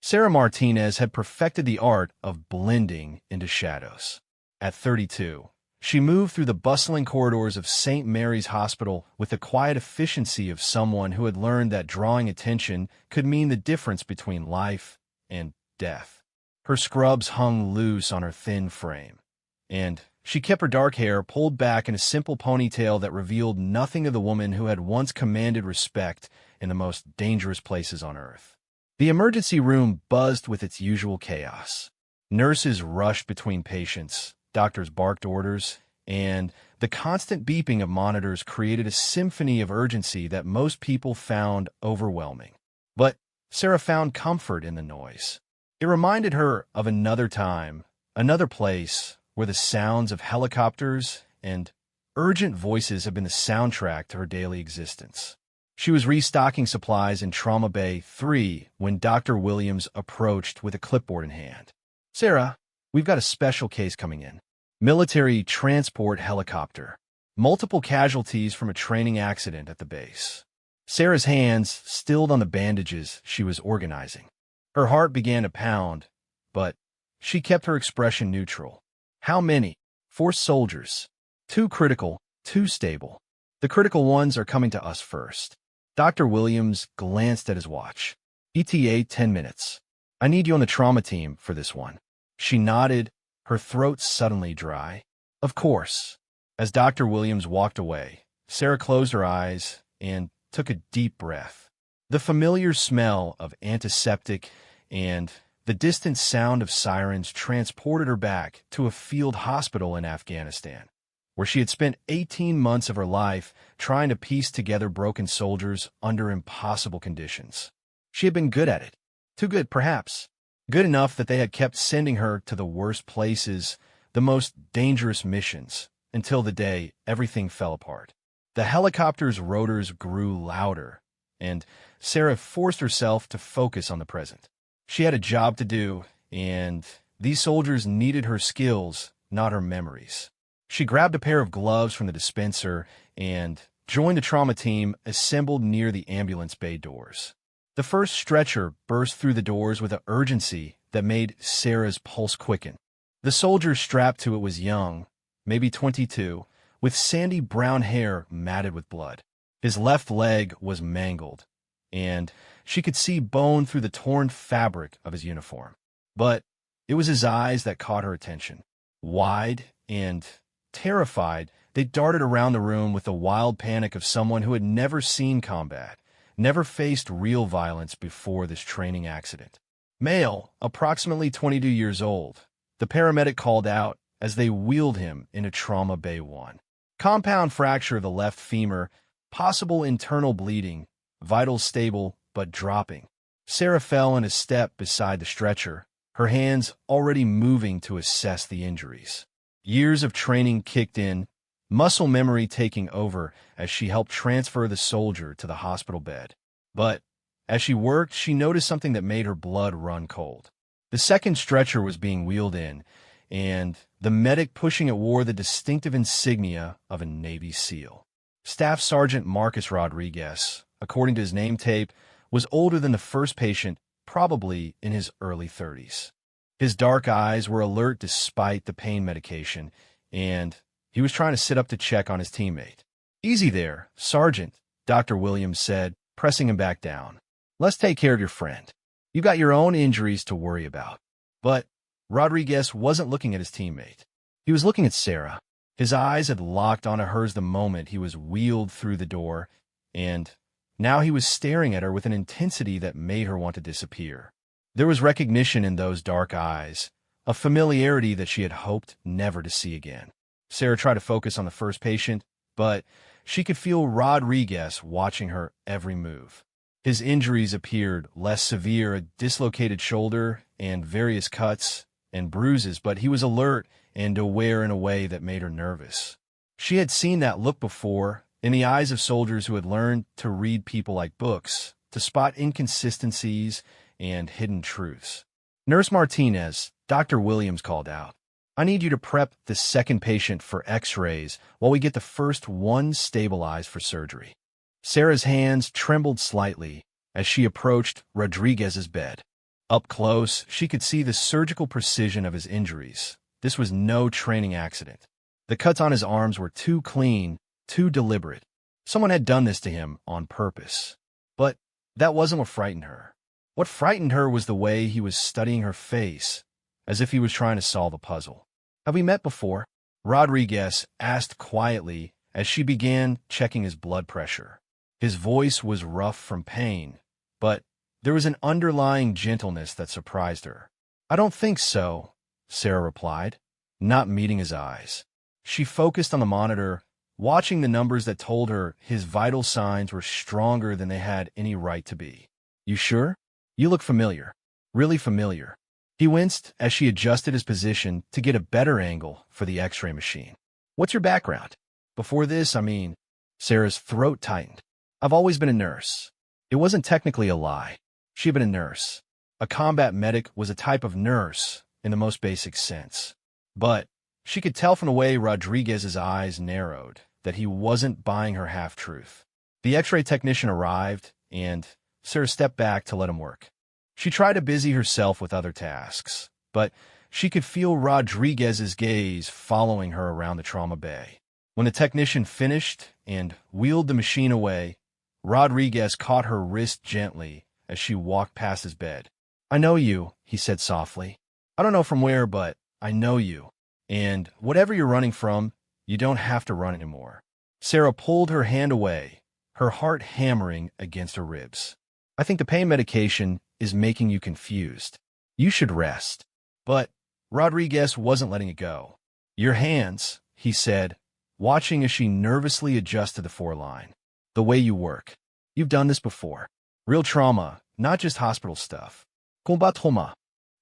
Sarah Martinez had perfected the art of blending into shadows. At 32, she moved through the bustling corridors of St. Mary's Hospital with the quiet efficiency of someone who had learned that drawing attention could mean the difference between life and death. Her scrubs hung loose on her thin frame, and she kept her dark hair pulled back in a simple ponytail that revealed nothing of the woman who had once commanded respect in the most dangerous places on earth. The emergency room buzzed with its usual chaos. Nurses rushed between patients, doctors barked orders, and the constant beeping of monitors created a symphony of urgency that most people found overwhelming. But Sarah found comfort in the noise. It reminded her of another time, another place, where the sounds of helicopters and urgent voices had been the soundtrack to her daily existence. She was restocking supplies in Trauma Bay 3 when Dr. Williams approached with a clipboard in hand. "Sarah, we've got a special case coming in. Military transport helicopter. Multiple casualties from a training accident at the base." Sarah's hands stilled on the bandages she was organizing. Her heart began to pound, but she kept her expression neutral. "How many?" "4 soldiers. 2 critical, 2 stable. The critical ones are coming to us first." Dr. Williams glanced at his watch. "ETA 10 minutes. I need you on the trauma team for this one." She nodded, her throat suddenly dry. "Of course." As Dr. Williams walked away, Sarah closed her eyes and took a deep breath. The familiar smell of antiseptic and the distant sound of sirens transported her back to a field hospital in Afghanistan, where she had spent 18 months of her life trying to piece together broken soldiers under impossible conditions. She had been good at it. Too good, perhaps. Good enough that they had kept sending her to the worst places, the most dangerous missions, until the day everything fell apart. The helicopter's rotors grew louder, and Sarah forced herself to focus on the present. She had a job to do, and these soldiers needed her skills, not her memories. She grabbed a pair of gloves from the dispenser and joined the trauma team assembled near the ambulance bay doors. The first stretcher burst through the doors with an urgency that made Sarah's pulse quicken. The soldier strapped to it was young, maybe 22, with sandy brown hair matted with blood. His left leg was mangled, and she could see bone through the torn fabric of his uniform. But it was his eyes that caught her attention. Wide and terrified, they darted around the room with the wild panic of someone who had never seen combat, never faced real violence before this training accident. "Male, approximately 22 years old," the paramedic called out as they wheeled him into Trauma Bay 1. "Compound fracture of the left femur, possible internal bleeding, vitals stable but dropping." Sarah fell in a step beside the stretcher, her hands already moving to assess the injuries. Years of training kicked in, muscle memory taking over as she helped transfer the soldier to the hospital bed. But as she worked, she noticed something that made her blood run cold. The second stretcher was being wheeled in, and the medic pushing it wore the distinctive insignia of a Navy SEAL. Staff Sergeant Marcus Rodriguez, according to his name tape, was older than the first patient, probably in his early 30s. His dark eyes were alert despite the pain medication, and he was trying to sit up to check on his teammate. "Easy there, Sergeant," Dr. Williams said, pressing him back down. "Let's take care of your friend. You've got your own injuries to worry about." But Rodriguez wasn't looking at his teammate. He was looking at Sarah. His eyes had locked onto hers the moment he was wheeled through the door, and now he was staring at her with an intensity that made her want to disappear. There was recognition in those dark eyes, a familiarity that she had hoped never to see again. Sarah tried to focus on the first patient, but she could feel Rodriguez watching her every move. His injuries appeared less severe, a dislocated shoulder and various cuts and bruises, but he was alert and aware in a way that made her nervous. She had seen that look before in the eyes of soldiers who had learned to read people like books, to spot inconsistencies and hidden truths. "Nurse Martinez," Dr. Williams called out, "I need you to prep the second patient for x-rays while we get the first one stabilized for surgery." Sarah's hands trembled slightly as she approached Rodriguez's bed. Up close, she could see the surgical precision of his injuries. This was no training accident. The cuts on his arms were too clean, too deliberate. Someone had done this to him on purpose. But that wasn't what frightened her. What frightened her was the way he was studying her face, as if he was trying to solve a puzzle. "Have we met before?" Rodriguez asked quietly as she began checking his blood pressure. His voice was rough from pain, but there was an underlying gentleness that surprised her. "I don't think so," Sarah replied, not meeting his eyes. She focused on the monitor, watching the numbers that told her his vital signs were stronger than they had any right to be. "You sure? You look familiar. Really familiar." He winced as she adjusted his position to get a better angle for the X-ray machine. "What's your background?" "Before this, Sarah's throat tightened. "I've always been a nurse." It wasn't technically a lie. She'd been a nurse. A combat medic was a type of nurse in the most basic sense. But she could tell from the way Rodriguez's eyes narrowed that he wasn't buying her half-truth. The X-ray technician arrived, and Sarah stepped back to let him work. She tried to busy herself with other tasks, but she could feel Rodriguez's gaze following her around the trauma bay. When the technician finished and wheeled the machine away, Rodriguez caught her wrist gently as she walked past his bed. "I know you," he said softly. "I don't know from where, but I know you. And whatever you're running from, you don't have to run anymore." Sarah pulled her hand away, her heart hammering against her ribs. "I think the pain medication is making you confused. You should rest." But Rodriguez wasn't letting it go. "Your hands," he said, watching as she nervously adjusted the foreline. "The way you work. You've done this before. Real trauma, not just hospital stuff." "Combat trauma."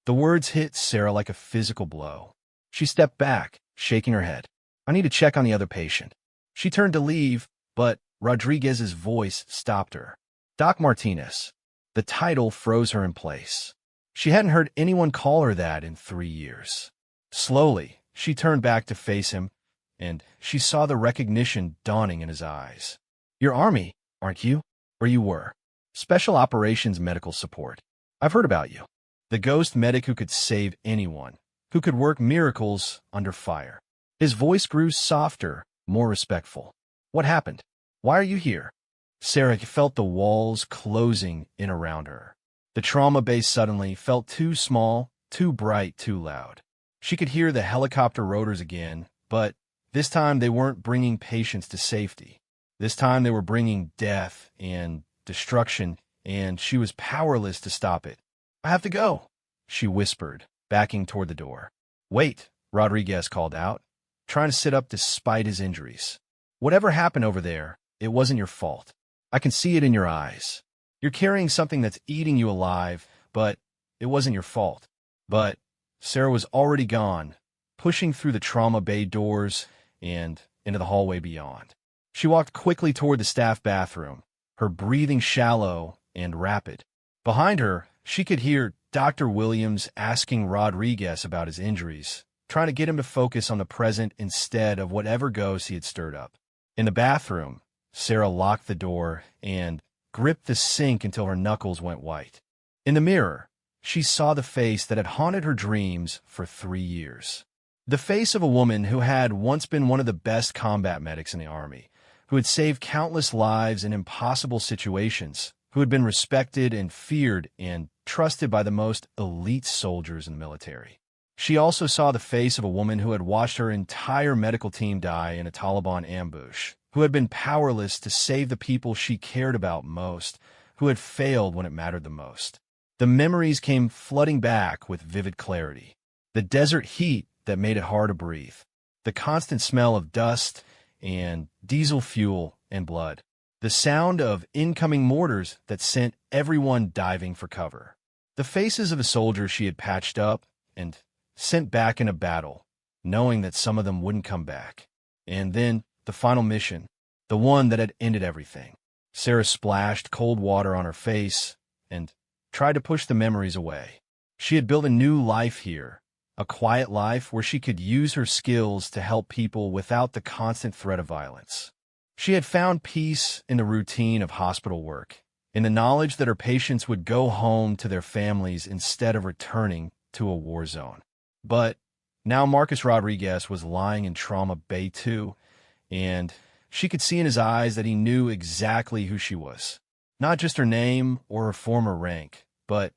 The words hit Sarah like a physical blow. She stepped back, shaking her head. "I need to check on the other patient." She turned to leave, but Rodriguez's voice stopped her. "Doc Martinez." The title froze her in place. She hadn't heard anyone call her that in 3 years. Slowly, she turned back to face him, and she saw the recognition dawning in his eyes. "You're Army, aren't you? Or you were. Special Operations Medical Support. I've heard about you." The ghost medic who could save anyone, who could work miracles under fire. His voice grew softer, more respectful. "What happened? Why are you here?" Sarah felt the walls closing in around her. The trauma base suddenly felt too small, too bright, too loud. She could hear the helicopter rotors again, but this time they weren't bringing patients to safety. This time they were bringing death and destruction, and she was powerless to stop it. "I have to go," she whispered, backing toward the door. "Wait," Rodriguez called out, trying to sit up despite his injuries. "Whatever happened over there, it wasn't your fault. I can see it in your eyes. You're carrying something that's eating you alive, but it wasn't your fault." But Sarah was already gone, pushing through the trauma bay doors and into the hallway beyond. She walked quickly toward the staff bathroom, her breathing shallow and rapid. Behind her, she could hear Dr. Williams asking Rodriguez about his injuries, trying to get him to focus on the present instead of whatever ghost he had stirred up. In the bathroom, Sarah locked the door and gripped the sink until her knuckles went white. In the mirror, she saw the face that had haunted her dreams for 3 years. The face of a woman who had once been one of the best combat medics in the Army, who had saved countless lives in impossible situations, who had been respected and feared and trusted by the most elite soldiers in the military. She also saw the face of a woman who had watched her entire medical team die in a Taliban ambush, who had been powerless to save the people she cared about most, who had failed when it mattered the most. The memories came flooding back with vivid clarity. The desert heat that made it hard to breathe. The constant smell of dust and diesel fuel and blood. The sound of incoming mortars that sent everyone diving for cover. The faces of the soldiers she had patched up and sent back into battle, knowing that some of them wouldn't come back. And then the final mission, the one that had ended everything. Sarah splashed cold water on her face and tried to push the memories away. She had built a new life here, a quiet life where she could use her skills to help people without the constant threat of violence. She had found peace in the routine of hospital work, in the knowledge that her patients would go home to their families instead of returning to a war zone. But now Marcus Rodriguez was lying in Trauma Bay 2, and she could see in his eyes that he knew exactly who she was. Not just her name or her former rank, but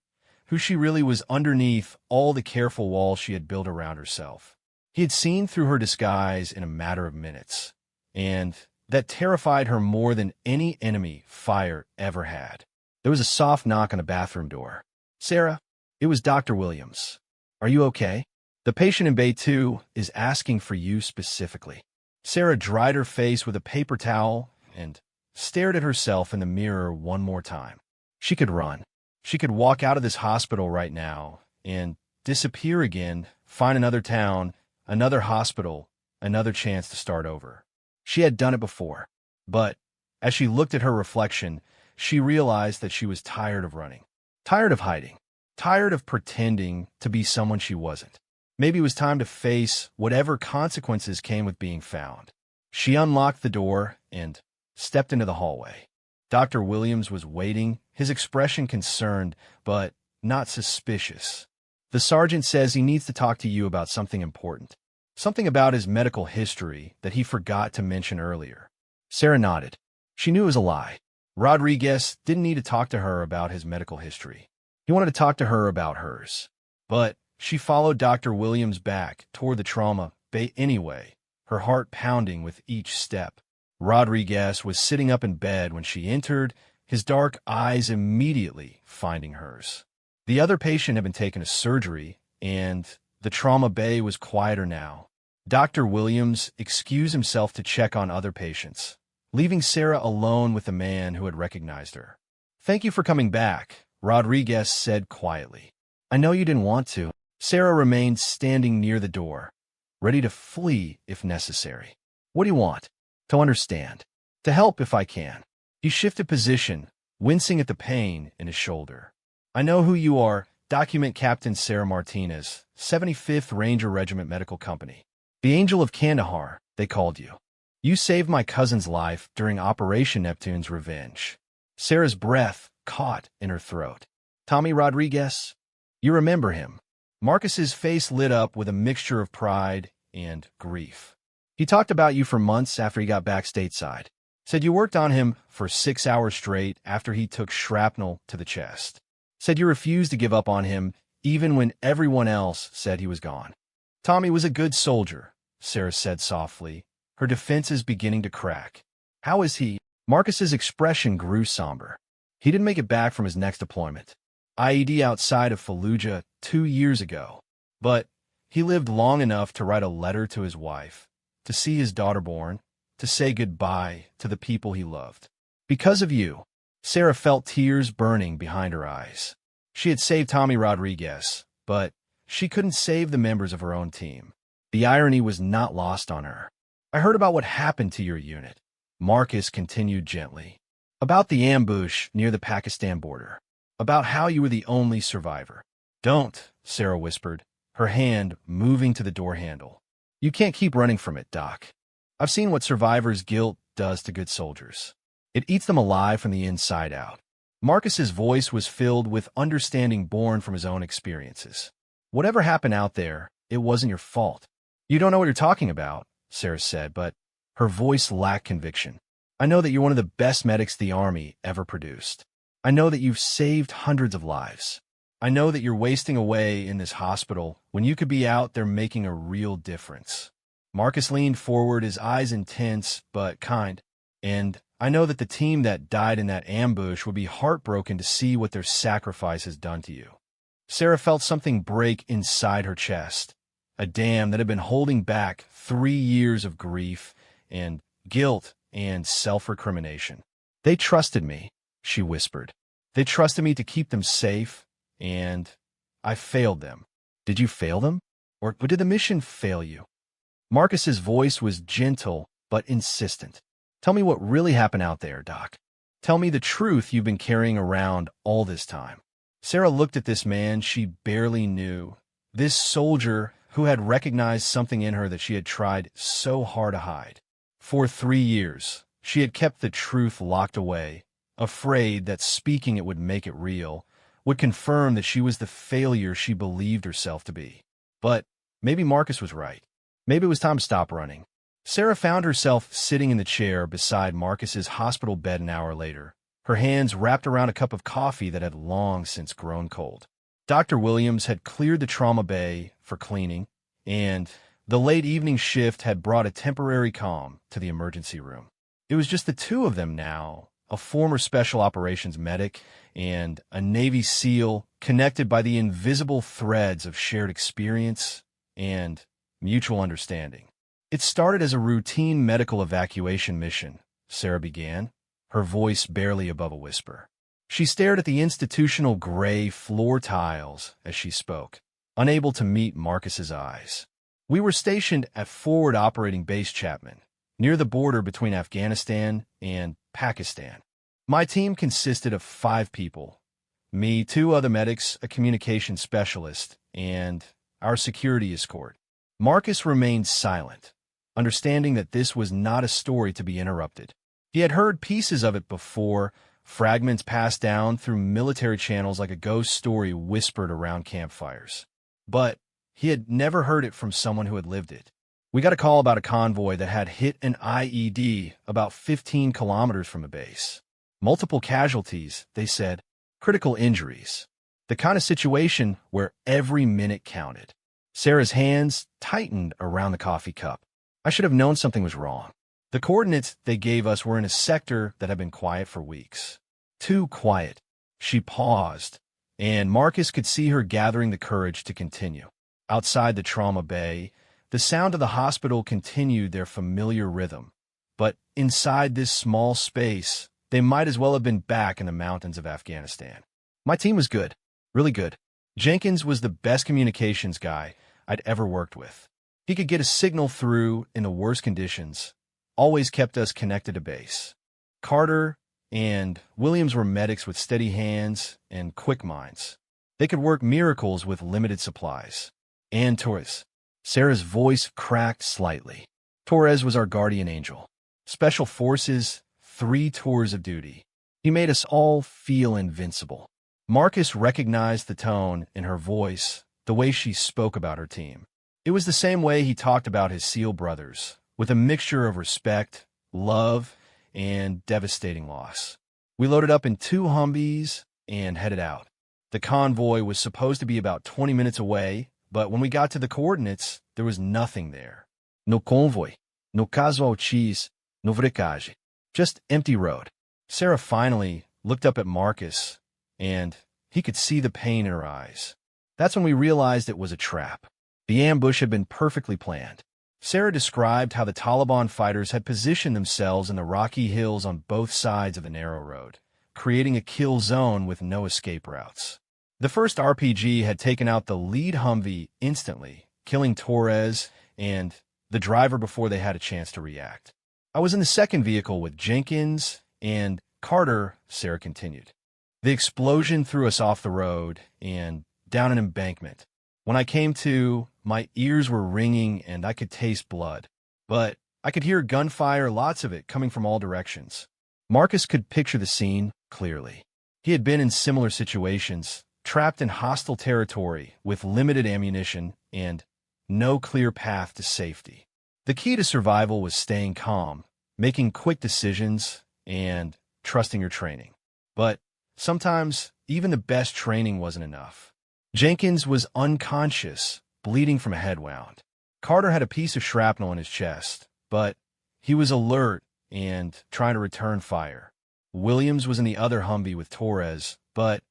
who she really was underneath all the careful walls she had built around herself. He had seen through her disguise in a matter of minutes, and that terrified her more than any enemy fire ever had. There was a soft knock on the bathroom door. "Sarah, it was Dr. Williams. Are you okay? The patient in Bay 2 is asking for you specifically." Sarah dried her face with a paper towel and stared at herself in the mirror one more time. She could run. She could walk out of this hospital right now and disappear again, find another town, another hospital, another chance to start over. She had done it before, but as she looked at her reflection, she realized that she was tired of running, tired of hiding, tired of pretending to be someone she wasn't. Maybe it was time to face whatever consequences came with being found. She unlocked the door and stepped into the hallway. Dr. Williams was waiting, his expression concerned, but not suspicious. "The sergeant says he needs to talk to you about something important. Something about his medical history that he forgot to mention earlier." Sarah nodded. She knew it was a lie. Rodriguez didn't need to talk to her about his medical history. He wanted to talk to her about hers. But she followed Dr. Williams back toward the trauma bay anyway, her heart pounding with each step. Rodriguez was sitting up in bed when she entered, his dark eyes immediately finding hers. The other patient had been taken to surgery, and the trauma bay was quieter now. Dr. Williams excused himself to check on other patients, leaving Sarah alone with the man who had recognized her. "Thank you for coming back," Rodriguez said quietly. "I know you didn't want to." Sarah remained standing near the door, ready to flee if necessary. "What do you want?" "To understand. To help if I can." He shifted position, wincing at the pain in his shoulder. "I know who you are, Document Captain Sarah Martinez, 75th Ranger Regiment Medical Company. The Angel of Kandahar, they called you. You saved my cousin's life during Operation Neptune's Revenge." Sarah's breath caught in her throat. "Tommy Rodriguez? You remember him?" Marcus's face lit up with a mixture of pride and grief. "He talked about you for months after he got back stateside. Said you worked on him for 6 hours straight after he took shrapnel to the chest. Said you refused to give up on him even when everyone else said he was gone." "Tommy was a good soldier," Sarah said softly, her defenses beginning to crack. "How is he?" Marcus's expression grew somber. "He didn't make it back from his next deployment. IED outside of Fallujah 2 years ago. But he lived long enough to write a letter to his wife, to see his daughter born, to say goodbye to the people he loved. Because of you." Sarah felt tears burning behind her eyes. She had saved Tommy Rodriguez, but she couldn't save the members of her own team. The irony was not lost on her. "I heard about what happened to your unit," Marcus continued gently. "About the ambush near the Pakistan border. About how you were the only survivor." "Don't," Sarah whispered, her hand moving to the door handle. "You can't keep running from it, Doc. I've seen what survivor's guilt does to good soldiers. It eats them alive from the inside out." Marcus's voice was filled with understanding born from his own experiences. "Whatever happened out there, it wasn't your fault." "You don't know what you're talking about," Sarah said, but her voice lacked conviction. "I know that you're one of the best medics the Army ever produced. I know that you've saved hundreds of lives. I know that you're wasting away in this hospital when you could be out there making a real difference." Marcus leaned forward, his eyes intense but kind. "And I know that the team that died in that ambush would be heartbroken to see what their sacrifice has done to you." Sarah felt something break inside her chest, a dam that had been holding back 3 years of grief and guilt and self-recrimination. "They trusted me," she whispered. "They trusted me to keep them safe, and I failed them." "Did you fail them? Or did the mission fail you?" Marcus's voice was gentle but insistent. "Tell me what really happened out there, Doc. Tell me the truth you've been carrying around all this time." Sarah looked at this man she barely knew, this soldier who had recognized something in her that she had tried so hard to hide. For 3 years, she had kept the truth locked away, afraid that speaking it would make it real, would confirm that she was the failure she believed herself to be. But maybe Marcus was right. Maybe it was time to stop running. Sarah found herself sitting in the chair beside Marcus's hospital bed an hour later, her hands wrapped around a cup of coffee that had long since grown cold. Dr. Williams had cleared the trauma bay for cleaning, and the late evening shift had brought a temporary calm to the emergency room. It was just the two of them now, a former special operations medic and a Navy SEAL connected by the invisible threads of shared experience and mutual understanding. It started as a routine medical evacuation mission, Sarah began, her voice barely above a whisper. She stared at the institutional gray floor tiles as she spoke, unable to meet Marcus's eyes. We were stationed at Forward Operating Base Chapman, near the border between Afghanistan and Pakistan. My team consisted of 5 people, me, 2 other medics, a communication specialist, and our security escort. Marcus remained silent, understanding that this was not a story to be interrupted. He had heard pieces of it before, fragments passed down through military channels like a ghost story whispered around campfires. But he had never heard it from someone who had lived it. We got a call about a convoy that had hit an IED about 15 kilometers from the base. Multiple casualties, they said, critical injuries. The kind of situation where every minute counted. Sarah's hands tightened around the coffee cup. I should have known something was wrong. The coordinates they gave us were in a sector that had been quiet for weeks. Too quiet. She paused, and Marcus could see her gathering the courage to continue. Outside the trauma bay, the sound of the hospital continued their familiar rhythm. But inside this small space, they might as well have been back in the mountains of Afghanistan. My team was good, really good. Jenkins was the best communications guy I'd ever worked with. He could get a signal through in the worst conditions, always kept us connected to base. Carter and Williams were medics with steady hands and quick minds. They could work miracles with limited supplies. And Torres. Sarah's voice cracked slightly. Torres was our guardian angel. Special Forces, 3 tours of duty. He made us all feel invincible. Marcus recognized the tone in her voice, the way she spoke about her team. It was the same way he talked about his SEAL brothers, with a mixture of respect, love, and devastating loss. We loaded up in 2 Humvees and headed out. The convoy was supposed to be about 20 minutes away, but when we got to the coordinates, there was nothing there. No convoy, no casualties, no wreckage. Just empty road. Sarah finally looked up at Marcus, and he could see the pain in her eyes. That's when we realized it was a trap. The ambush had been perfectly planned. Sarah described how the Taliban fighters had positioned themselves in the rocky hills on both sides of the narrow road, creating a kill zone with no escape routes. The first RPG had taken out the lead Humvee instantly, killing Torres and the driver before they had a chance to react. I was in the second vehicle with Jenkins and Carter, Sarah continued. The explosion threw us off the road and down an embankment. When I came to, my ears were ringing and I could taste blood. But I could hear gunfire, lots of it, coming from all directions. Marcus could picture the scene clearly. He had been in similar situations, trapped in hostile territory with limited ammunition and no clear path to safety. The key to survival was staying calm, making quick decisions, and trusting your training. But sometimes even the best training wasn't enough. Jenkins was unconscious, bleeding from a head wound. Carter had a piece of shrapnel in his chest, but he was alert and trying to return fire. Williams was in the other Humvee with Torres, but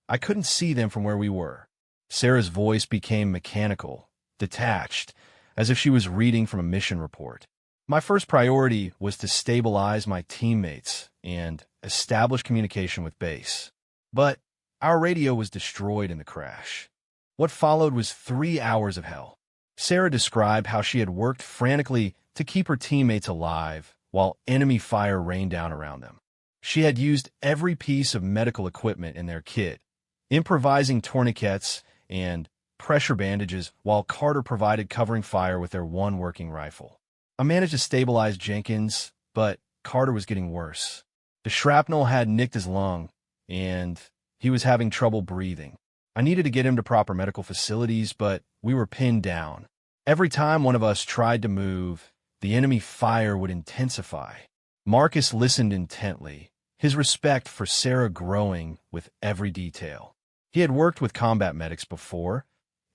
I couldn't see them from where we were. Sarah's voice became mechanical, detached, as if she was reading from a mission report. My first priority was to stabilize my teammates and establish communication with base. But our radio was destroyed in the crash. What followed was 3 hours of hell. Sarah described how she had worked frantically to keep her teammates alive while enemy fire rained down around them. She had used every piece of medical equipment in their kit, improvising tourniquets and pressure bandages while Carter provided covering fire with their one working rifle. I managed to stabilize Jenkins, but Carter was getting worse. The shrapnel had nicked his lung, and he was having trouble breathing. I needed to get him to proper medical facilities, but we were pinned down. Every time one of us tried to move, the enemy fire would intensify. Marcus listened intently, his respect for Sarah growing with every detail. He had worked with combat medics before,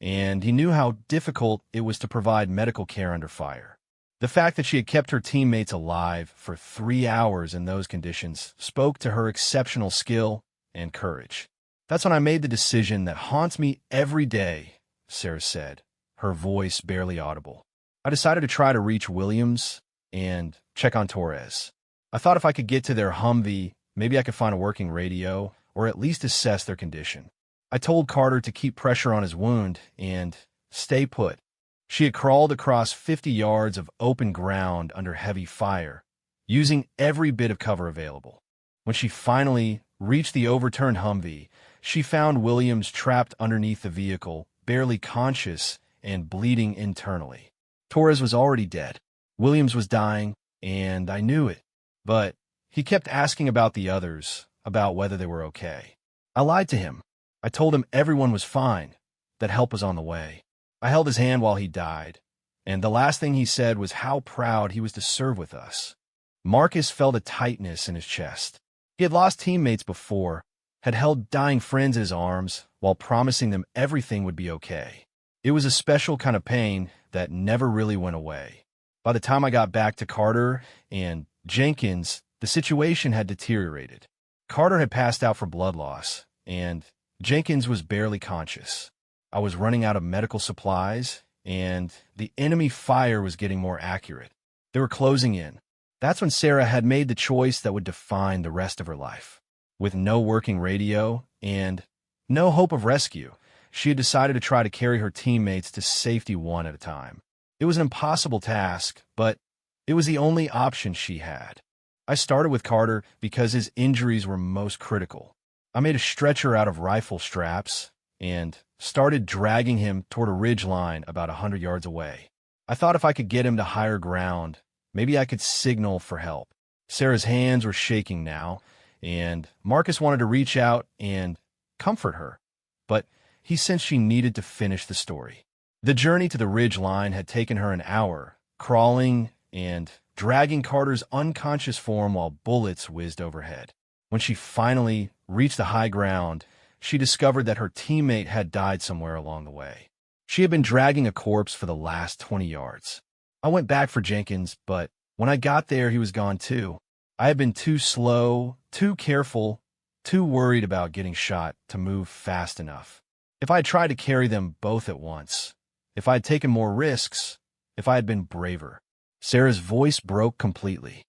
and he knew how difficult it was to provide medical care under fire. The fact that she had kept her teammates alive for 3 hours in those conditions spoke to her exceptional skill and courage. "That's when I made the decision that haunts me every day," Sarah said, her voice barely audible. "I decided to try to reach Williams and check on Torres. I thought if I could get to their Humvee, maybe I could find a working radio or at least assess their condition. I told Carter to keep pressure on his wound and stay put." She had crawled across 50 yards of open ground under heavy fire, using every bit of cover available. When she finally reached the overturned Humvee, she found Williams trapped underneath the vehicle, barely conscious and bleeding internally. Torres was already dead. Williams was dying, and I knew it. But he kept asking about the others, about whether they were okay. I lied to him. I told him everyone was fine, that help was on the way. I held his hand while he died, and the last thing he said was how proud he was to serve with us. Marcus felt a tightness in his chest. He had lost teammates before, had held dying friends in his arms while promising them everything would be okay. It was a special kind of pain that never really went away. By the time I got back to Carter and Jenkins, the situation had deteriorated. Carter had passed out from blood loss, and Jenkins was barely conscious. I was running out of medical supplies, and the enemy fire was getting more accurate. They were closing in. That's when Sarah had made the choice that would define the rest of her life. With no working radio and no hope of rescue, she had decided to try to carry her teammates to safety one at a time. It was an impossible task, but it was the only option she had. I started with Carter because his injuries were most critical. I made a stretcher out of rifle straps and started dragging him toward a ridge line about 100 yards away. I thought if I could get him to higher ground, maybe I could signal for help. Sarah's hands were shaking now, and Marcus wanted to reach out and comfort her, but he sensed she needed to finish the story. The journey to the ridge line had taken her an hour, crawling and dragging Carter's unconscious form while bullets whizzed overhead. When she finally reached the high ground, she discovered that her teammate had died somewhere along the way. She had been dragging a corpse for the last 20 yards. I went back for Jenkins, but when I got there, he was gone too. I had been too slow, too careful, too worried about getting shot to move fast enough. If I had tried to carry them both at once, if I had taken more risks, if I had been braver. Sarah's voice broke completely.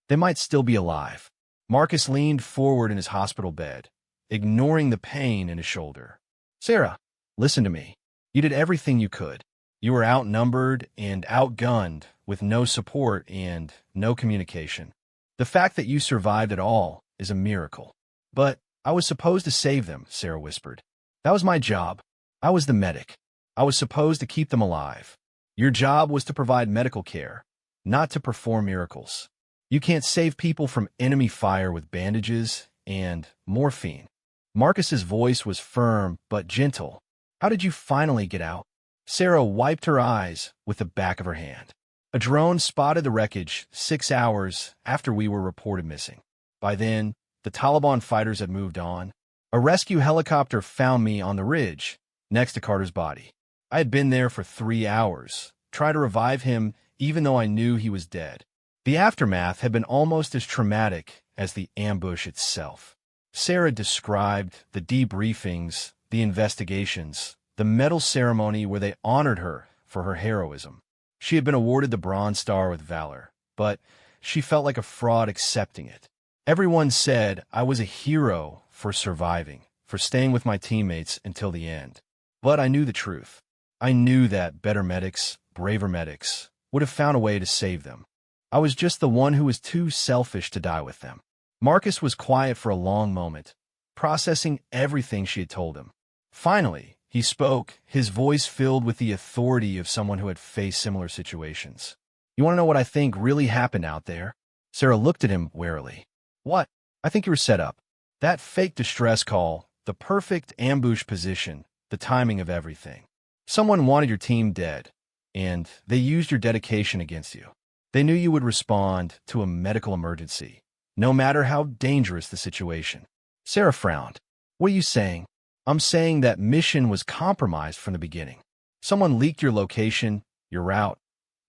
They might still be alive. Marcus leaned forward in his hospital bed, ignoring the pain in his shoulder. "Sarah, listen to me. You did everything you could. You were outnumbered and outgunned with no support and no communication. The fact that you survived at all is a miracle." "But I was supposed to save them," Sarah whispered. "That was my job. I was the medic. I was supposed to keep them alive. Your job was to provide medical care, not to perform miracles. You can't save people from enemy fire with bandages and morphine." Marcus's voice was firm but gentle. "How did you finally get out?" Sarah wiped her eyes with the back of her hand. "A drone spotted the wreckage 6 hours after we were reported missing. By then, the Taliban fighters had moved on. A rescue helicopter found me on the ridge, next to Carter's body. I had been there for 3 hours, trying to revive him even though I knew he was dead. The aftermath had been almost as traumatic as the ambush itself." Sarah described the debriefings, the investigations, the medal ceremony where they honored her for her heroism. She had been awarded the Bronze Star with Valor, but she felt like a fraud accepting it. Everyone said I was a hero for surviving, for staying with my teammates until the end. But I knew the truth. I knew that better medics, braver medics, would have found a way to save them. I was just the one who was too selfish to die with them. Marcus was quiet for a long moment, processing everything she had told him. Finally, he spoke, his voice filled with the authority of someone who had faced similar situations. "You want to know what I think really happened out there?" Sarah looked at him warily. "What?" I think you were set up. That fake distress call, the perfect ambush position, the timing of everything. Someone wanted your team dead, and they used your dedication against you. They knew you would respond to a medical emergency, no matter how dangerous the situation. Sarah frowned. What are you saying? I'm saying that mission was compromised from the beginning. Someone leaked your location, your route,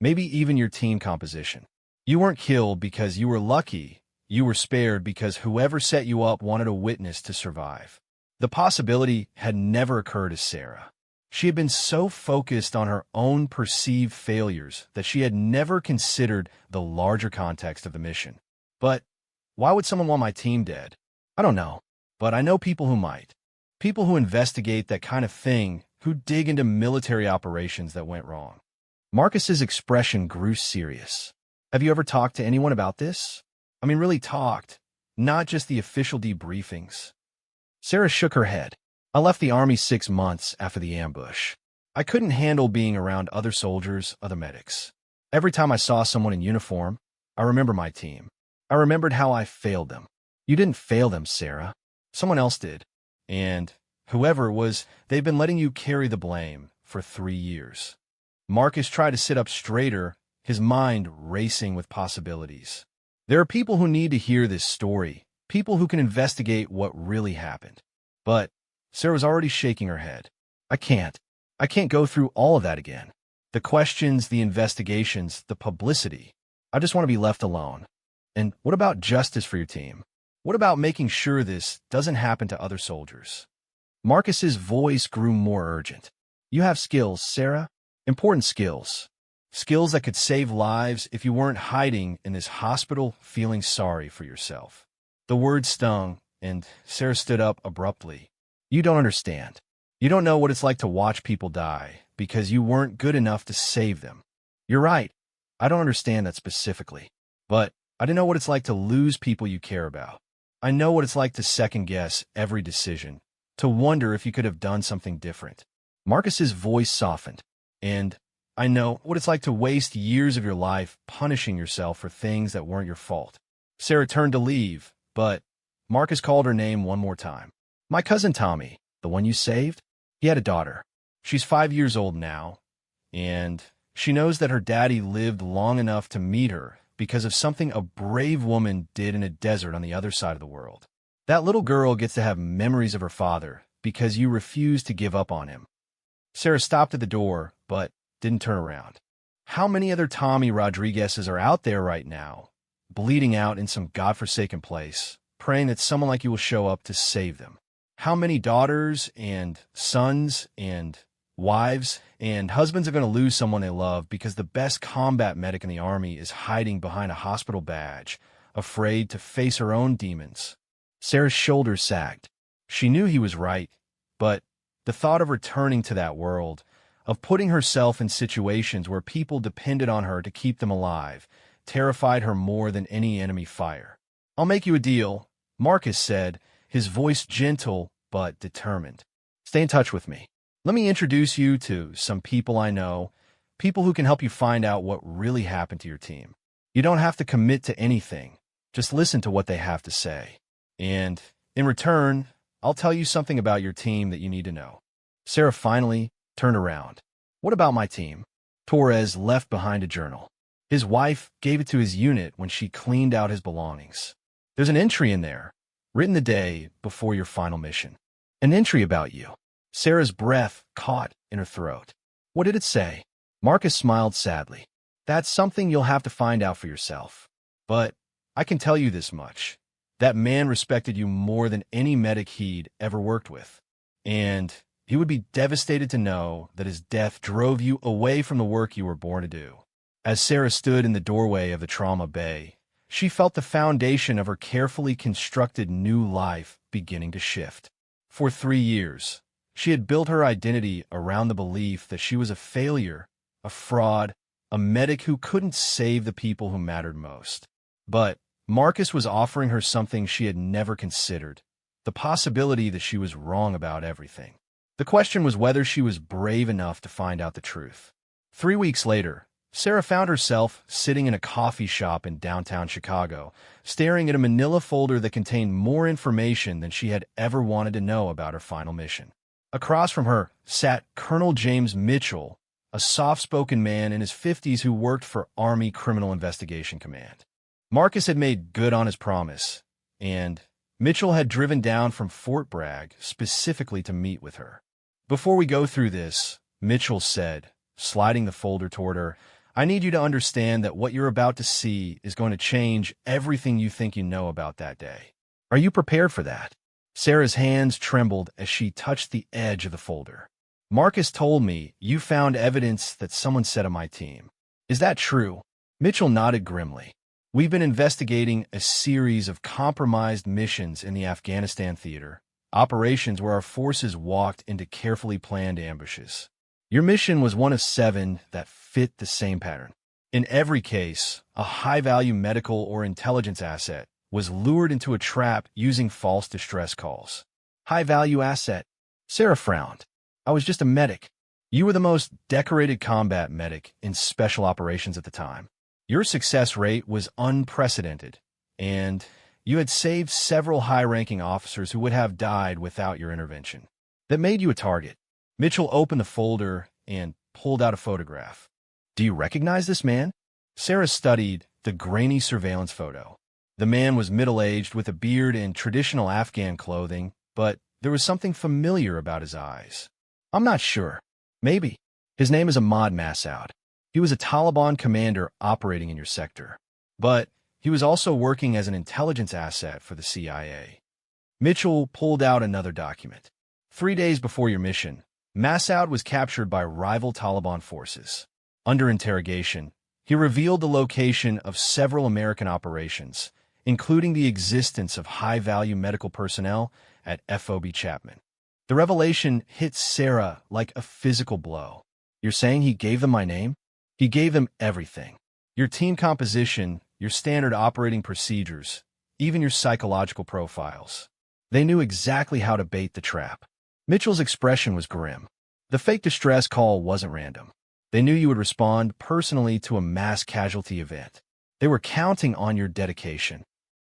maybe even your team composition. You weren't killed because you were lucky. You were spared because whoever set you up wanted a witness to survive. The possibility had never occurred to Sarah. She had been so focused on her own perceived failures that she had never considered the larger context of the mission. But why would someone want my team dead? I don't know, but I know people who might. People who investigate that kind of thing, who dig into military operations that went wrong. Marcus's expression grew serious. Have you ever talked to anyone about this? I mean, really talked, not just the official debriefings. Sarah shook her head. I left the Army 6 months after the ambush. I couldn't handle being around other soldiers, other medics. Every time I saw someone in uniform, I remember my team. I remembered how I failed them. You didn't fail them, Sarah. Someone else did. And whoever it was, they've been letting you carry the blame for 3 years. Marcus tried to sit up straighter, his mind racing with possibilities. There are people who need to hear this story, people who can investigate what really happened. But Sarah was already shaking her head. I can't go through all of that again. The questions, the investigations, the publicity. I just want to be left alone. And what about justice for your team? What about making sure this doesn't happen to other soldiers? Marcus's voice grew more urgent. You have skills, Sarah. Important skills. Skills that could save lives if you weren't hiding in this hospital feeling sorry for yourself. The words stung, and Sarah stood up abruptly. You don't understand. You don't know what it's like to watch people die because you weren't good enough to save them. You're right. I don't understand that specifically. But I didn't know what it's like to lose people you care about. I know what it's like to second-guess every decision, to wonder if you could have done something different. Marcus's voice softened, and I know what it's like to waste years of your life punishing yourself for things that weren't your fault. Sarah turned to leave, but Marcus called her name one more time. My cousin Tommy, the one you saved, he had a daughter. She's 5 years old now, and she knows that her daddy lived long enough to meet her because of something a brave woman did in a desert on the other side of the world. That little girl gets to have memories of her father because you refused to give up on him. Sarah stopped at the door, but didn't turn around. How many other Tommy Rodriguez's are out there right now, bleeding out in some godforsaken place, praying that someone like you will show up to save them? How many daughters and sons and wives and husbands are going to lose someone they love because the best combat medic in the Army is hiding behind a hospital badge, afraid to face her own demons? Sarah's shoulders sagged. She knew he was right, but the thought of returning to that world, of putting herself in situations where people depended on her to keep them alive, terrified her more than any enemy fire. I'll make you a deal, Marcus said, his voice gentle but determined. Stay in touch with me. Let me introduce you to some people I know, people who can help you find out what really happened to your team. You don't have to commit to anything. Just listen to what they have to say. And in return, I'll tell you something about your team that you need to know. Sarah finally turned around. What about my team? Torres left behind a journal. His wife gave it to his unit when she cleaned out his belongings. There's an entry in there, written the day before your final mission. An entry about you. Sarah's breath caught in her throat. What did it say? Marcus smiled sadly. That's something you'll have to find out for yourself. But I can tell you this much. That man respected you more than any medic he'd ever worked with. And he would be devastated to know that his death drove you away from the work you were born to do. As Sarah stood in the doorway of the trauma bay, she felt the foundation of her carefully constructed new life beginning to shift. For 3 years, she had built her identity around the belief that she was a failure, a fraud, a medic who couldn't save the people who mattered most. But Marcus was offering her something she had never considered, the possibility that she was wrong about everything. The question was whether she was brave enough to find out the truth. 3 weeks later, Sarah found herself sitting in a coffee shop in downtown Chicago, staring at a manila folder that contained more information than she had ever wanted to know about her final mission. Across from her sat Colonel James Mitchell, a soft-spoken man in his 50s who worked for Army Criminal Investigation Command. Marcus had made good on his promise, and Mitchell had driven down from Fort Bragg specifically to meet with her. "Before we go through this," Mitchell said, sliding the folder toward her, "I need you to understand that what you're about to see is going to change everything you think you know about that day. Are you prepared for that?" Sarah's hands trembled as she touched the edge of the folder. "Marcus told me you found evidence that someone said on my team. Is that true?" Mitchell nodded grimly. "We've been investigating a series of compromised missions in the Afghanistan theater, operations where our forces walked into carefully planned ambushes. Your mission was one of 7 that fit the same pattern. In every case, a high-value medical or intelligence asset was lured into a trap using false distress calls." "High-value asset?" Sarah frowned. "I was just a medic." "You were the most decorated combat medic in special operations at the time. Your success rate was unprecedented, and you had saved several high-ranking officers who would have died without your intervention. That made you a target." Mitchell opened the folder and pulled out a photograph. "Do you recognize this man?" Sarah studied the grainy surveillance photo. The man was middle-aged with a beard and traditional Afghan clothing, but there was something familiar about his eyes. "I'm not sure. Maybe. His name is Ahmad Massoud. He was a Taliban commander operating in your sector. But he was also working as an intelligence asset for the CIA." Mitchell pulled out another document. 3 days before your mission, Massoud was captured by rival Taliban forces. Under interrogation, he revealed the location of several American operations, including the existence of high-value medical personnel at FOB Chapman. The revelation hit Sarah like a physical blow. "You're saying he gave them my name?" "He gave them everything. Your team composition, your standard operating procedures, even your psychological profiles. They knew exactly how to bait the trap." Mitchell's expression was grim. "The fake distress call wasn't random. They knew you would respond personally to a mass casualty event. They were counting on your dedication."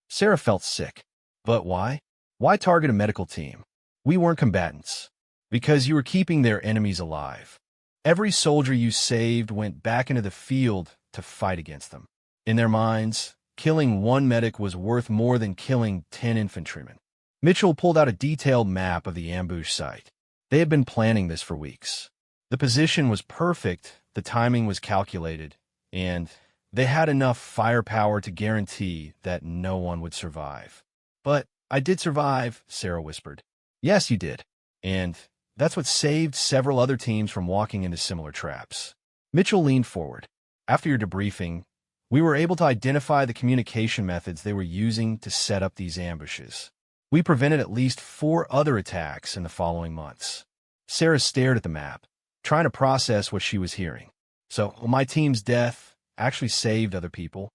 Sarah felt sick. "But why? Why target a medical team? We weren't combatants." "Because you were keeping their enemies alive. Every soldier you saved went back into the field to fight against them. In their minds, killing 1 medic was worth more than killing 10 infantrymen." Mitchell pulled out a detailed map of the ambush site. They had been planning this for weeks. The position was perfect, the timing was calculated, and they had enough firepower to guarantee that no one would survive. "But I did survive," Sarah whispered. "Yes, you did. And that's what saved several other teams from walking into similar traps." Mitchell leaned forward. "After your debriefing, we were able to identify the communication methods they were using to set up these ambushes. We prevented at least 4 other attacks in the following months." Sarah stared at the map, trying to process what she was hearing. "So, my team's death actually saved other people.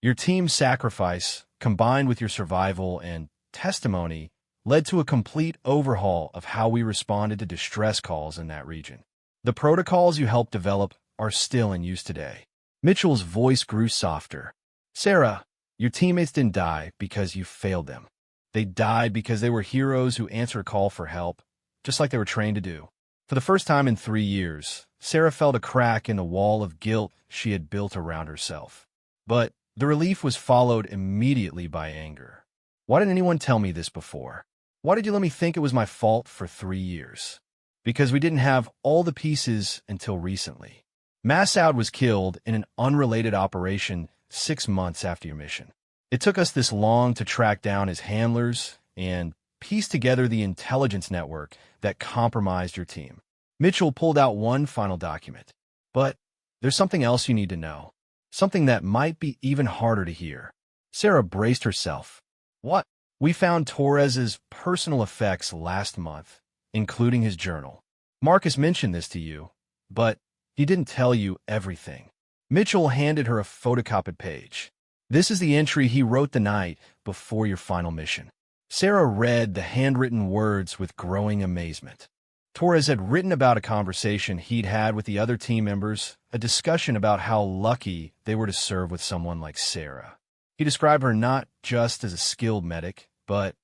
Your team's sacrifice, combined with your survival and testimony, led to a complete overhaul of how we responded to distress calls in that region. The protocols you helped develop are still in use today." Mitchell's voice grew softer. "Sarah, your teammates didn't die because you failed them. They died because they were heroes who answered a call for help, just like they were trained to do." For the first time in 3 years, Sarah felt a crack in the wall of guilt she had built around herself. But the relief was followed immediately by anger. "Why didn't anyone tell me this before? Why did you let me think it was my fault for 3 years?" "Because we didn't have all the pieces until recently. Massoud was killed in an unrelated operation 6 months after your mission. It took us this long to track down his handlers and piece together the intelligence network that compromised your team." Mitchell pulled out one final document. "But there's something else you need to know. Something that might be even harder to hear." Sarah braced herself. "What?" "We found Torres's personal effects last month, including his journal. Marcus mentioned this to you, but he didn't tell you everything." Mitchell handed her a photocopied page. "This is the entry he wrote the night before your final mission." Sarah read the handwritten words with growing amazement. Torres had written about a conversation he'd had with the other team members, a discussion about how lucky they were to serve with someone like Sarah. He described her not just as a skilled medic, but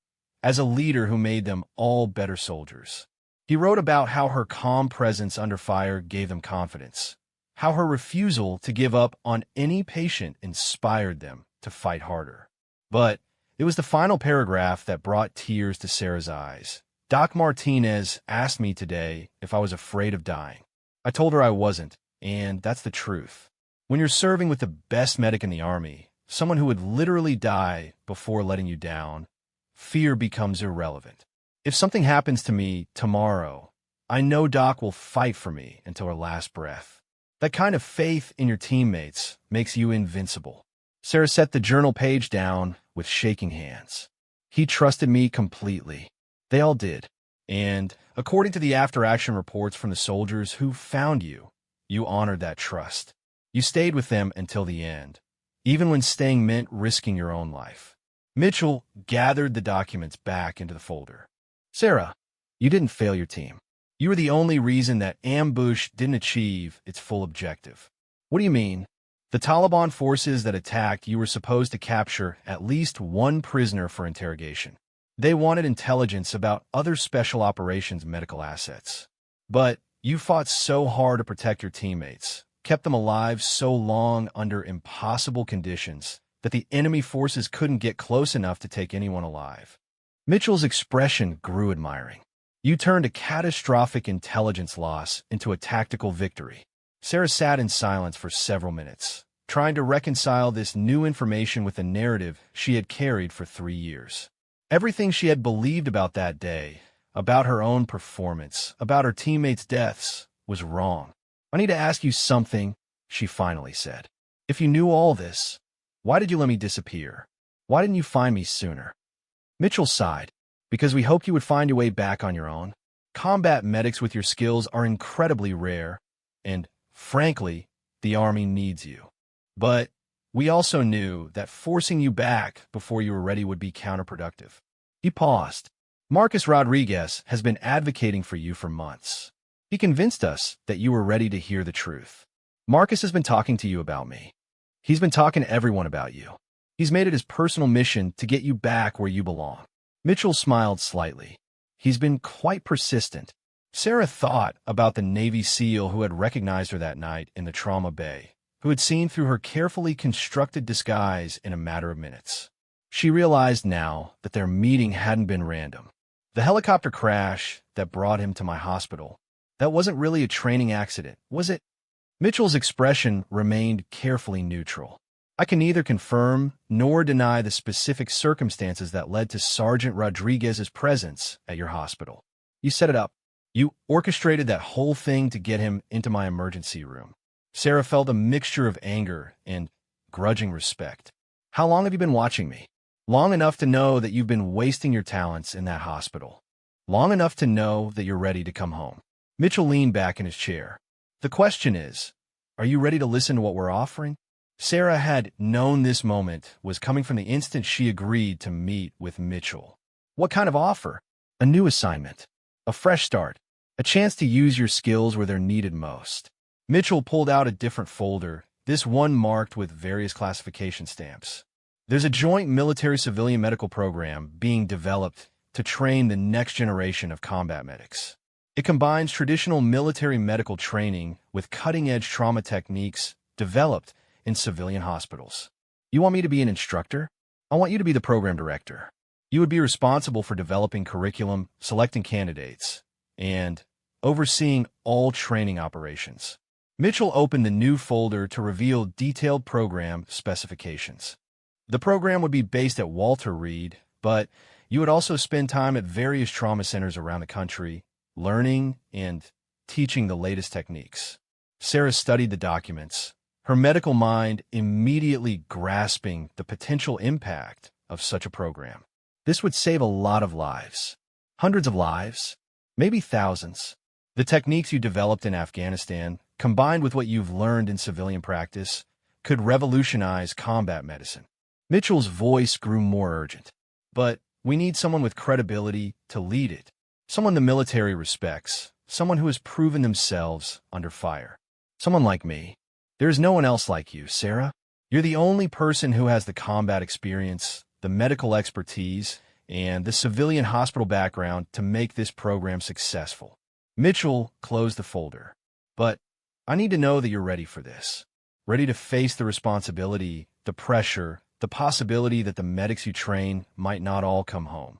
as a leader who made them all better soldiers. He wrote about how her calm presence under fire gave them confidence, how her refusal to give up on any patient inspired them to fight harder. But it was the final paragraph that brought tears to Sarah's eyes. Doc Martinez asked me today if I was afraid of dying. I told her I wasn't, and that's the truth. When you're serving with the best medic in the Army, someone who would literally die before letting you down, fear becomes irrelevant. If something happens to me tomorrow, I know Doc will fight for me until her last breath. That kind of faith in your teammates makes you invincible. Sarah set the journal page down with shaking hands. He trusted me completely. They all did. And according to the after-action reports from the soldiers who found you, you honored that trust. You stayed with them until the end, even when staying meant risking your own life. Mitchell gathered the documents back into the folder. Sarah, you didn't fail your team. You were the only reason that ambush didn't achieve its full objective. What do you mean? The Taliban forces that attacked you were supposed to capture at least one prisoner for interrogation. They wanted intelligence about other special operations medical assets. But you fought so hard to protect your teammates, kept them alive so long under impossible conditions, that the enemy forces couldn't get close enough to take anyone alive. Mitchell's expression grew admiring. You turned a catastrophic intelligence loss into a tactical victory. Sarah sat in silence for several minutes, trying to reconcile this new information with the narrative she had carried for 3 years. Everything she had believed about that day, about her own performance, about her teammates' deaths, was wrong. I need to ask you something, she finally said. If you knew all this, why did you let me disappear? Why didn't you find me sooner? Mitchell sighed. Because we hoped you would find your way back on your own. Combat medics with your skills are incredibly rare, and, frankly, the Army needs you. But we also knew that forcing you back before you were ready would be counterproductive. He paused. Marcus Rodriguez has been advocating for you for months. He convinced us that you were ready to hear the truth. Marcus has been talking to you about me. He's been talking to everyone about you. He's made it his personal mission to get you back where you belong. Mitchell smiled slightly. He's been quite persistent. Sarah thought about the Navy SEAL who had recognized her that night in the trauma bay, who had seen through her carefully constructed disguise in a matter of minutes. She realized now that their meeting hadn't been random. The helicopter crash that brought him to my hospital, that wasn't really a training accident, was it? Mitchell's expression remained carefully neutral. I can neither confirm nor deny the specific circumstances that led to Sergeant Rodriguez's presence at your hospital. You set it up. You orchestrated that whole thing to get him into my emergency room. Sarah felt a mixture of anger and grudging respect. How long have you been watching me? Long enough to know that you've been wasting your talents in that hospital. Long enough to know that you're ready to come home. Mitchell leaned back in his chair. The question is, are you ready to listen to what we're offering? Sarah had known this moment was coming from the instant she agreed to meet with Mitchell. What kind of offer? A new assignment. A fresh start. A chance to use your skills where they're needed most. Mitchell pulled out a different folder, this one marked with various classification stamps. There's a joint military-civilian medical program being developed to train the next generation of combat medics. It combines traditional military medical training with cutting-edge trauma techniques developed in civilian hospitals. You want me to be an instructor? I want you to be the program director. You would be responsible for developing curriculum, selecting candidates, and overseeing all training operations. Mitchell opened the new folder to reveal detailed program specifications. The program would be based at Walter Reed, but you would also spend time at various trauma centers around the country, learning and teaching the latest techniques. Sarah studied the documents, her medical mind immediately grasping the potential impact of such a program. This would save a lot of lives. Hundreds of lives, maybe thousands. The techniques you developed in Afghanistan, combined with what you've learned in civilian practice, could revolutionize combat medicine. Mitchell's voice grew more urgent. But we need someone with credibility to lead it. Someone the military respects, someone who has proven themselves under fire. Someone like me. There is no one else like you, Sarah. You're the only person who has the combat experience, the medical expertise, and the civilian hospital background to make this program successful. Mitchell closed the folder. But I need to know that you're ready for this. Ready to face the responsibility, the pressure, the possibility that the medics you train might not all come home.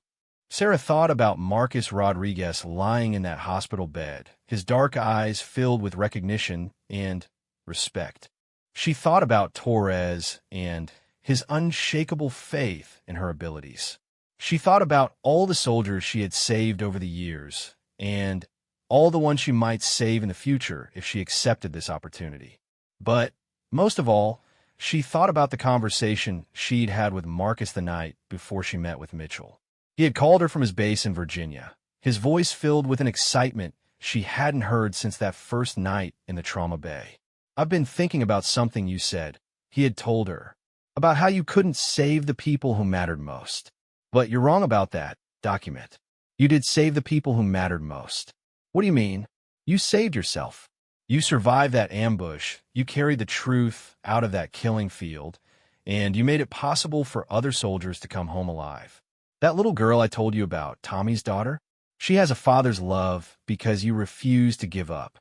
Sarah thought about Marcus Rodriguez lying in that hospital bed, his dark eyes filled with recognition and respect. She thought about Torres and his unshakable faith in her abilities. She thought about all the soldiers she had saved over the years and all the ones she might save in the future if she accepted this opportunity. But most of all, she thought about the conversation she'd had with Marcus the night before she met with Mitchell. He had called her from his base in Virginia, his voice filled with an excitement she hadn't heard since that first night in the trauma bay. "I've been thinking about something you said," he had told her, "about how you couldn't save the people who mattered most. But you're wrong about that. Document. You did save the people who mattered most." "What do you mean?" "You saved yourself. You survived that ambush, you carried the truth out of that killing field, and you made it possible for other soldiers to come home alive. That little girl I told you about, Tommy's daughter, she has a father's love because you refused to give up.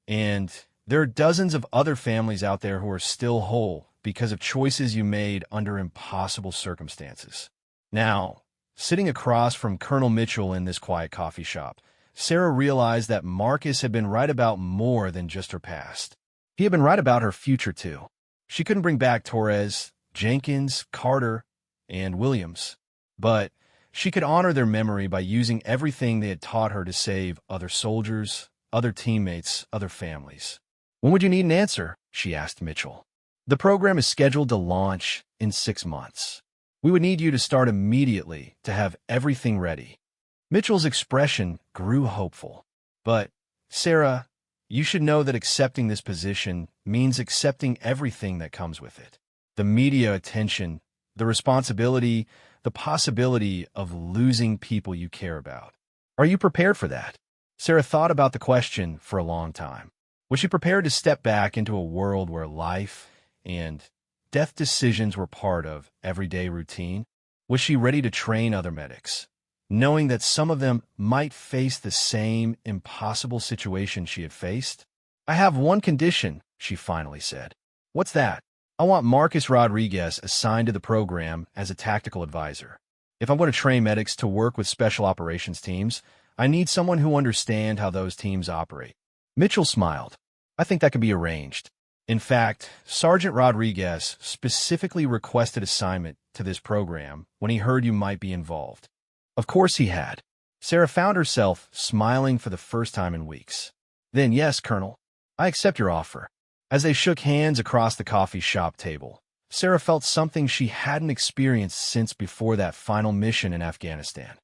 And there are dozens of other families out there who are still whole because of choices you made under impossible circumstances." Now, sitting across from Colonel Mitchell in this quiet coffee shop, Sarah realized that Marcus had been right about more than just her past. He had been right about her future, too. She couldn't bring back Torres, Jenkins, Carter, and Williams, but she could honor their memory by using everything they had taught her to save other soldiers, other teammates, other families. "When would you need an answer?" she asked Mitchell. "The program is scheduled to launch in 6 months. We would need you to start immediately to have everything ready." Mitchell's expression grew hopeful. "But, Sarah, you should know that accepting this position means accepting everything that comes with it. The media attention, the responsibility, the possibility of losing people you care about. Are you prepared for that?" Sarah thought about the question for a long time. Was she prepared to step back into a world where life and death decisions were part of everyday routine? Was she ready to train other medics, knowing that some of them might face the same impossible situation she had faced? "I have one condition," she finally said. "What's that?" "I want Marcus Rodriguez assigned to the program as a tactical advisor. If I'm going to train medics to work with special operations teams, I need someone who understands how those teams operate." Mitchell smiled. "I think that can be arranged. In fact, Sergeant Rodriguez specifically requested assignment to this program when he heard you might be involved." Of course he had. Sarah found herself smiling for the first time in weeks. "Then yes, Colonel, I accept your offer." As they shook hands across the coffee shop table, Sarah felt something she hadn't experienced since before that final mission in Afghanistan.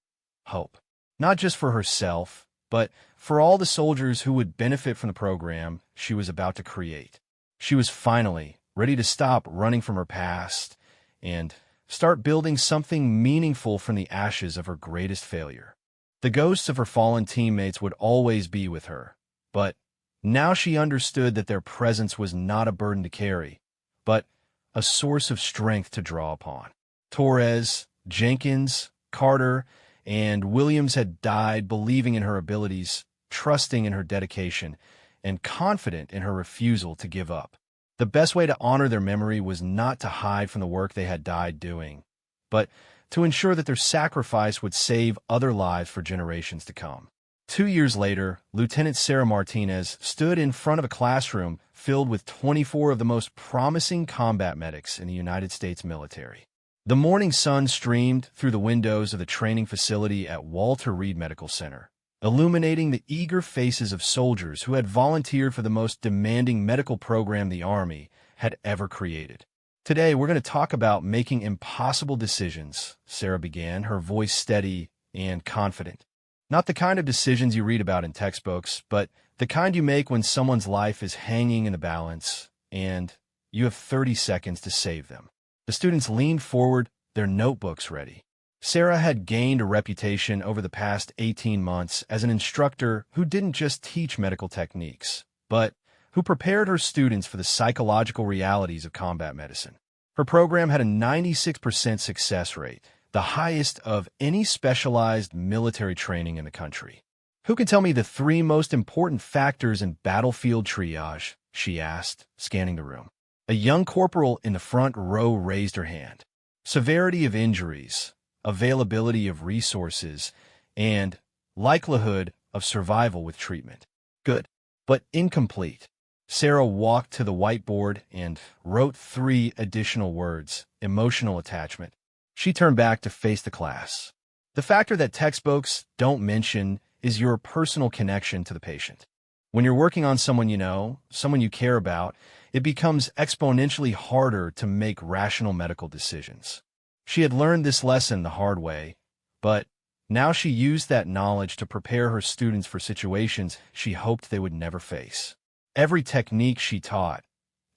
Hope. Not just for herself, but for all the soldiers who would benefit from the program she was about to create. She was finally ready to stop running from her past and start building something meaningful from the ashes of her greatest failure. The ghosts of her fallen teammates would always be with her, but now she understood that their presence was not a burden to carry, but a source of strength to draw upon. Torres, Jenkins, Carter, and Williams had died believing in her abilities, trusting in her dedication, and confident in her refusal to give up. The best way to honor their memory was not to hide from the work they had died doing, but to ensure that their sacrifice would save other lives for generations to come. 2 years later, Lieutenant Sarah Martinez stood in front of a classroom filled with 24 of the most promising combat medics in the United States military. The morning sun streamed through the windows of the training facility at Walter Reed Medical Center, illuminating the eager faces of soldiers who had volunteered for the most demanding medical program the Army had ever created. "Today, we're going to talk about making impossible decisions," Sarah began, her voice steady and confident. "Not the kind of decisions you read about in textbooks, but the kind you make when someone's life is hanging in the balance and you have 30 seconds to save them." The students leaned forward, their notebooks ready. Sarah had gained a reputation over the past 18 months as an instructor who didn't just teach medical techniques, but who prepared her students for the psychological realities of combat medicine. Her program had a 96% success rate, the highest of any specialized military training in the country. "Who can tell me the three most important factors in battlefield triage?" she asked, scanning the room. A young corporal in the front row raised her hand. "Severity of injuries, availability of resources, and likelihood of survival with treatment." "Good, but incomplete." Sarah walked to the whiteboard and wrote 3 additional words: emotional attachment. She turned back to face the class. "The factor that textbooks don't mention is your personal connection to the patient. When you're working on someone you know, someone you care about, it becomes exponentially harder to make rational medical decisions." She had learned this lesson the hard way, but now she used that knowledge to prepare her students for situations she hoped they would never face. Every technique she taught,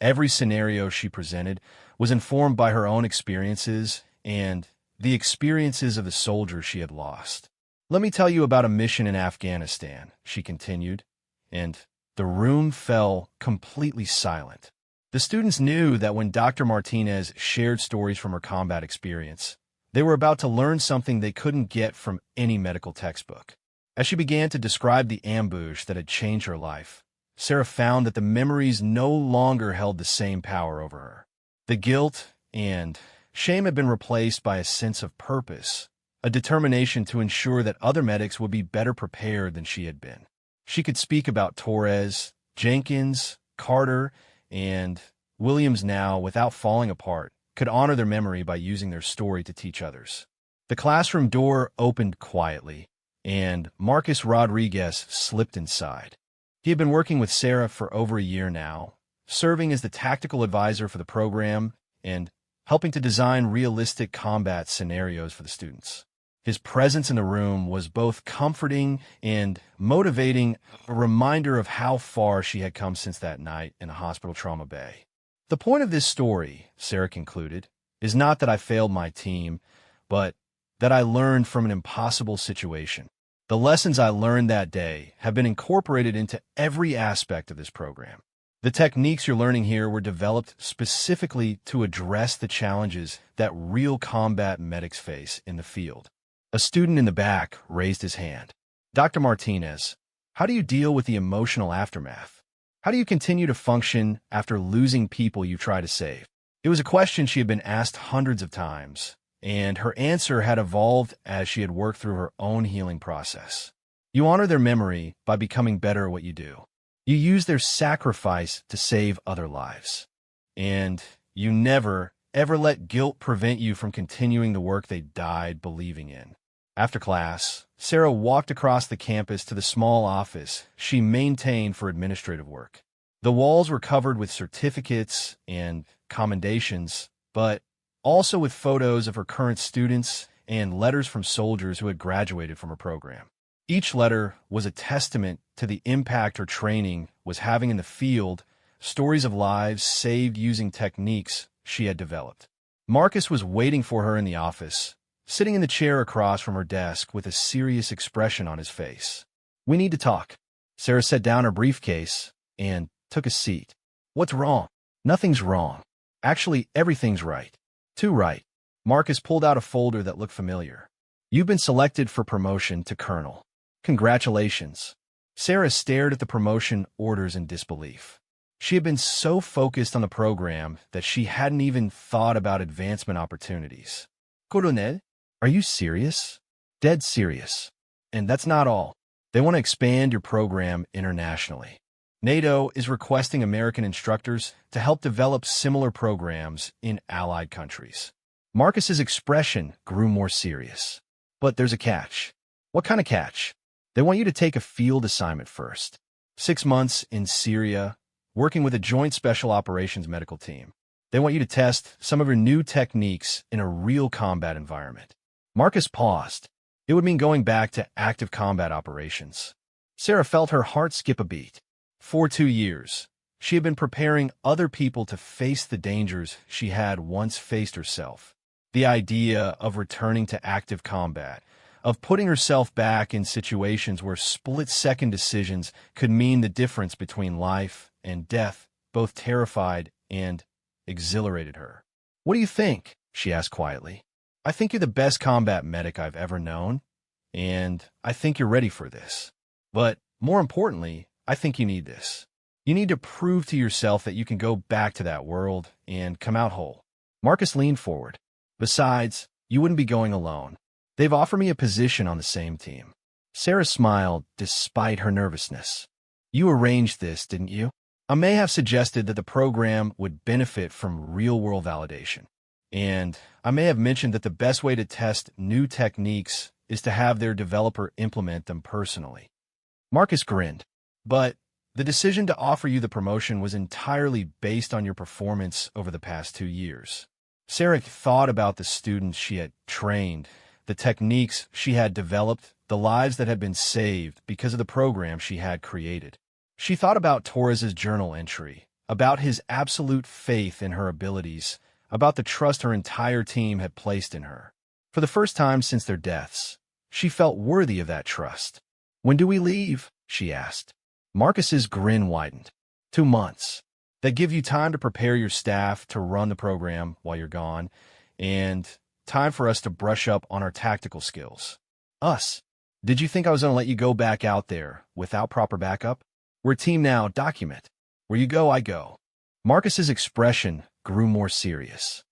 every scenario she presented, was informed by her own experiences and the experiences of the soldiers she had lost. "Let me tell you about a mission in Afghanistan," she continued, and the room fell completely silent. The students knew that when Dr. Martinez shared stories from her combat experience, they were about to learn something they couldn't get from any medical textbook. As she began to describe the ambush that had changed her life, Sarah found that the memories no longer held the same power over her. The guilt and shame had been replaced by a sense of purpose, a determination to ensure that other medics would be better prepared than she had been. She could speak about Torres, Jenkins, Carter, and Williams now without falling apart, could honor their memory by using their story to teach others. The classroom door opened quietly, and Marcus Rodriguez slipped inside. He had been working with Sarah for over a year now, serving as the tactical advisor for the program and helping to design realistic combat scenarios for the students. His presence in the room was both comforting and motivating, a reminder of how far she had come since that night in the hospital trauma bay. "The point of this story," Sarah concluded, "is not that I failed my team, but that I learned from an impossible situation. The lessons I learned that day have been incorporated into every aspect of this program. The techniques you're learning here were developed specifically to address the challenges that real combat medics face in the field." A student in the back raised his hand. "Dr. Martinez, how do you deal with the emotional aftermath? How do you continue to function after losing people you try to save?" It was a question she had been asked hundreds of times, and her answer had evolved as she had worked through her own healing process. "You honor their memory by becoming better at what you do. You use their sacrifice to save other lives. And you never, ever let guilt prevent you from continuing the work they died believing in." After class, Sarah walked across the campus to the small office she maintained for administrative work. The walls were covered with certificates and commendations, but also with photos of her current students and letters from soldiers who had graduated from her program. Each letter was a testament to the impact her training was having in the field, stories of lives saved using techniques she had developed. Marcus was waiting for her in the office, sitting in the chair across from her desk with a serious expression on his face. "We need to talk." Sarah set down her briefcase and took a seat. "What's wrong?" "Nothing's wrong. Actually, everything's right." "Too right." Marcus pulled out a folder that looked familiar. "You've been selected for promotion to colonel. Congratulations." Sarah stared at the promotion orders in disbelief. She had been so focused on the program that she hadn't even thought about advancement opportunities. "Coronel, are you serious?" "Dead serious. And that's not all. They want to expand your program internationally. NATO is requesting American instructors to help develop similar programs in allied countries." Marcus's expression grew more serious. "But there's a catch." "What kind of catch?" "They want you to take a field assignment first. 6 months in Syria, working with a joint special operations medical team. They want you to test some of your new techniques in a real combat environment." Marcus paused. It would mean going back to active combat operations. Sarah felt her heart skip a beat. For 2 years, she had been preparing other people to face the dangers she had once faced herself. The idea of returning to active combat, of putting herself back in situations where split-second decisions could mean the difference between life and death, both terrified and exhilarated her. "What do you think?" she asked quietly. "I think you're the best combat medic I've ever known, and I think you're ready for this. But more importantly, I think you need this. You need to prove to yourself that you can go back to that world and come out whole." Marcus leaned forward. "Besides, you wouldn't be going alone. They've offered me a position on the same team." Sarah smiled despite her nervousness. "You arranged this, didn't you?" I may have suggested that the program would benefit from real-world validation. And I may have mentioned that the best way to test new techniques is to have their developer implement them personally. Marcus grinned. "But the decision to offer you the promotion was entirely based on your performance over the past 2 years." Sarah thought about the students she had trained, the techniques she had developed, the lives that had been saved because of the program she had created. She thought about Torres's journal entry, about his absolute faith in her abilities, about the trust her entire team had placed in her. For the first time since their deaths, she felt worthy of that trust. "When do we leave?" she asked. Marcus's grin widened. 2 months. That give you time to prepare your staff to run the program while you're gone, and time for us to brush up on our tactical skills. Us. Did you think I was going to let you go back out there without proper backup? We're a team now, document. Where you go, I go." Marcus's expression grew more serious.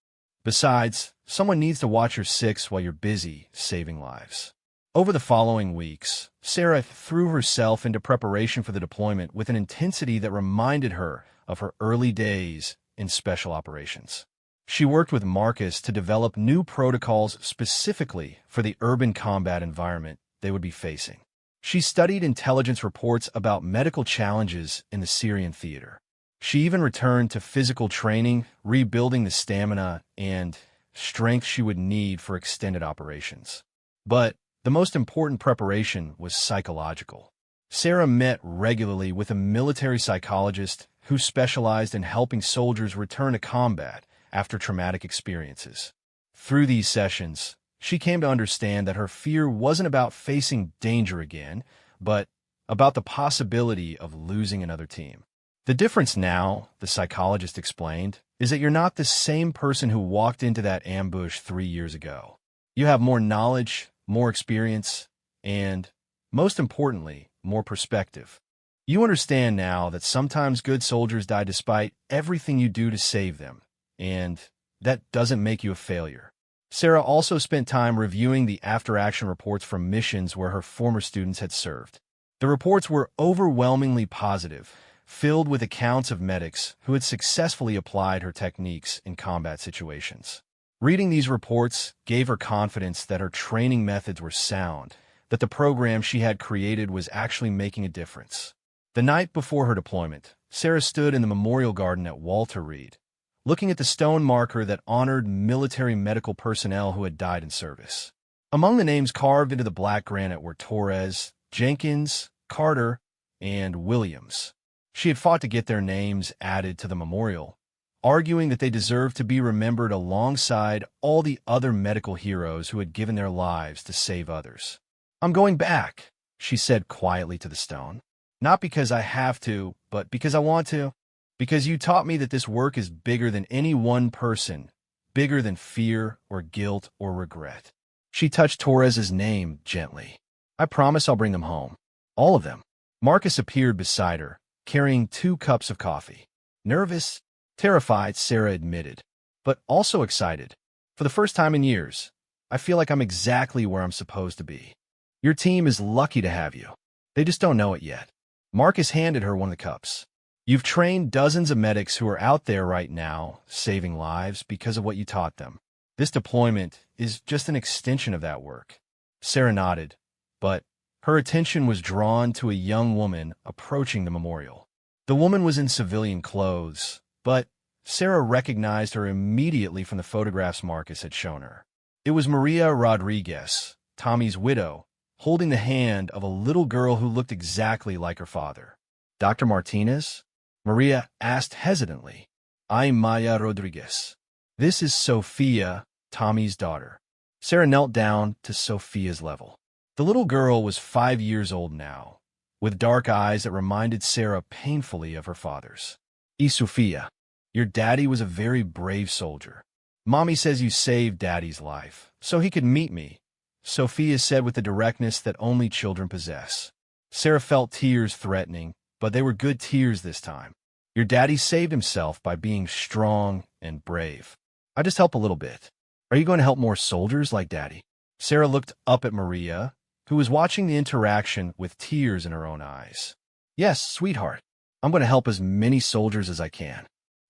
"Besides, someone needs to watch your six while you're busy saving lives." Over the following weeks, Sarah threw herself into preparation for the deployment with an intensity that reminded her of her early days in special operations. She worked with Marcus to develop new protocols specifically for the urban combat environment they would be facing. She studied intelligence reports about medical challenges in the Syrian theater. She even returned to physical training, rebuilding the stamina and strength she would need for extended operations. But the most important preparation was psychological. Sarah met regularly with a military psychologist who specialized in helping soldiers return to combat after traumatic experiences. Through these sessions, she came to understand that her fear wasn't about facing danger again, but about the possibility of losing another team. "The difference now," the psychologist explained, "is that you're not the same person who walked into that ambush 3 years ago. You have more knowledge, more experience, and, most importantly, more perspective. You understand now that sometimes good soldiers die despite everything you do to save them, and that doesn't make you a failure." Sarah also spent time reviewing the after-action reports from missions where her former students had served. The reports were overwhelmingly positive, filled with accounts of medics who had successfully applied her techniques in combat situations. Reading these reports gave her confidence that her training methods were sound, that the program she had created was actually making a difference. The night before her deployment, Sarah stood in the memorial garden at Walter Reed, looking at the stone marker that honored military medical personnel who had died in service. Among the names carved into the black granite were Torres, Jenkins, Carter, and Williams. She had fought to get their names added to the memorial, arguing that they deserved to be remembered alongside all the other medical heroes who had given their lives to save others. "I'm going back," she said quietly to the stone. "Not because I have to, but because I want to. Because you taught me that this work is bigger than any one person, bigger than fear or guilt or regret." She touched Torres's name gently. "I promise I'll bring them home. All of them." Marcus appeared beside her, carrying 2 cups of coffee. "Nervous, terrified," Sarah admitted, "but also excited. For the first time in years, I feel like I'm exactly where I'm supposed to be. Your team is lucky to have you. They just don't know it yet." Marcus handed her one of the cups. "You've trained dozens of medics who are out there right now, saving lives because of what you taught them. This deployment is just an extension of that work." Sarah nodded, but her attention was drawn to a young woman approaching the memorial. The woman was in civilian clothes, but Sarah recognized her immediately from the photographs Marcus had shown her. It was Maria Rodriguez, Tommy's widow, holding the hand of a little girl who looked exactly like her father. "Dr. Martinez?" Maria asked hesitantly. "I'm Maya Rodriguez. This is Sophia, Tommy's daughter. Sarah knelt down to Sophia's level. The little girl was 5 years old now, with dark eyes that reminded Sarah painfully of her father's. Sophia, your daddy was a very brave soldier. Mommy says you saved Daddy's life, so he could meet me, Sophia said with the directness that only children possess. Sarah felt tears threatening, but they were good tears this time. Your daddy saved himself by being strong and brave. I just help a little bit. Are you going to help more soldiers like Daddy? Sarah looked up at Maria, who was watching the interaction with tears in her own eyes. Yes, sweetheart. I'm going to help as many soldiers as I can.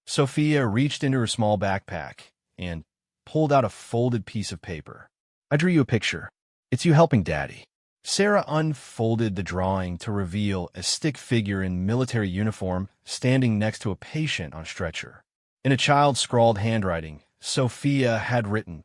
Sophia reached into her small backpack and pulled out a folded piece of paper. I drew you a picture. It's you helping Daddy. Sarah unfolded the drawing to reveal a stick figure in military uniform standing next to a patient on a stretcher. In a child-scrawled handwriting, Sophia had written,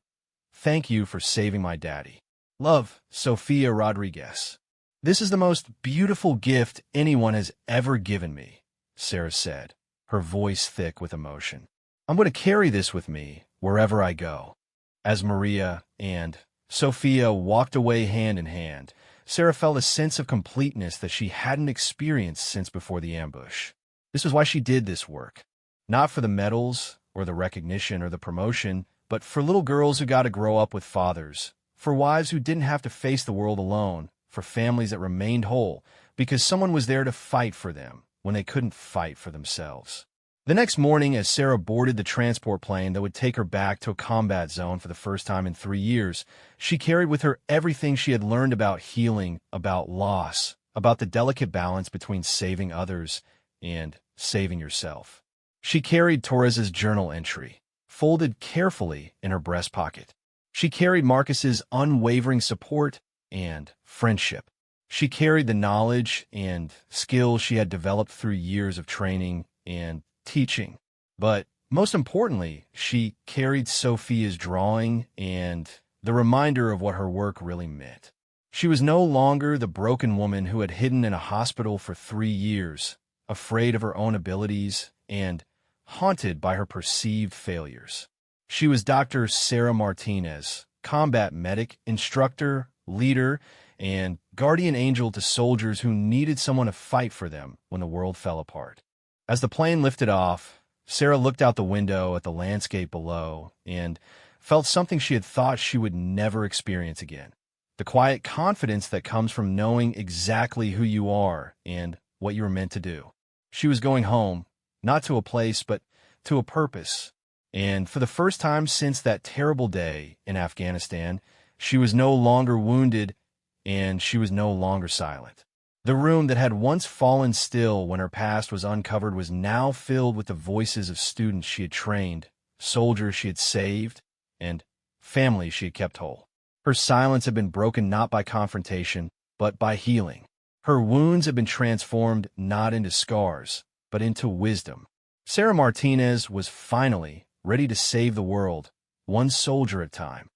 "Thank you for saving my daddy. Love, Sophia Rodriguez." This is the most beautiful gift anyone has ever given me, Sarah said, her voice thick with emotion. I'm going to carry this with me wherever I go. As Maria and Sophia walked away hand in hand, Sarah felt a sense of completeness that she hadn't experienced since before the ambush. This was why she did this work. Not for the medals or the recognition or the promotion, but for little girls who got to grow up with fathers, for wives who didn't have to face the world alone, for families that remained whole, because someone was there to fight for them when they couldn't fight for themselves. The next morning, as Sarah boarded the transport plane that would take her back to a combat zone for the first time in 3 years, she carried with her everything she had learned about healing, about loss, about the delicate balance between saving others and saving yourself. She carried Torres's journal entry, folded carefully in her breast pocket. She carried Marcus's unwavering support and friendship. She carried the knowledge and skills she had developed through years of training and teaching. But most importantly, she carried Sophia's drawing and the reminder of what her work really meant. She was no longer the broken woman who had hidden in a hospital for 3 years, afraid of her own abilities and haunted by her perceived failures. She was Dr. Sarah Martinez, combat medic, instructor, leader, and guardian angel to soldiers who needed someone to fight for them when the world fell apart. As the plane lifted off, Sarah looked out the window at the landscape below and felt something she had thought she would never experience again. The quiet confidence that comes from knowing exactly who you are and what you were meant to do. She was going home, not to a place, but to a purpose. And for the first time since that terrible day in Afghanistan, she was no longer wounded and she was no longer silent. The room that had once fallen still when her past was uncovered was now filled with the voices of students she had trained, soldiers she had saved, and families she had kept whole. Her silence had been broken not by confrontation, but by healing. Her wounds had been transformed not into scars, but into wisdom. Sarah Martinez was finally ready to save the world, one soldier at a time.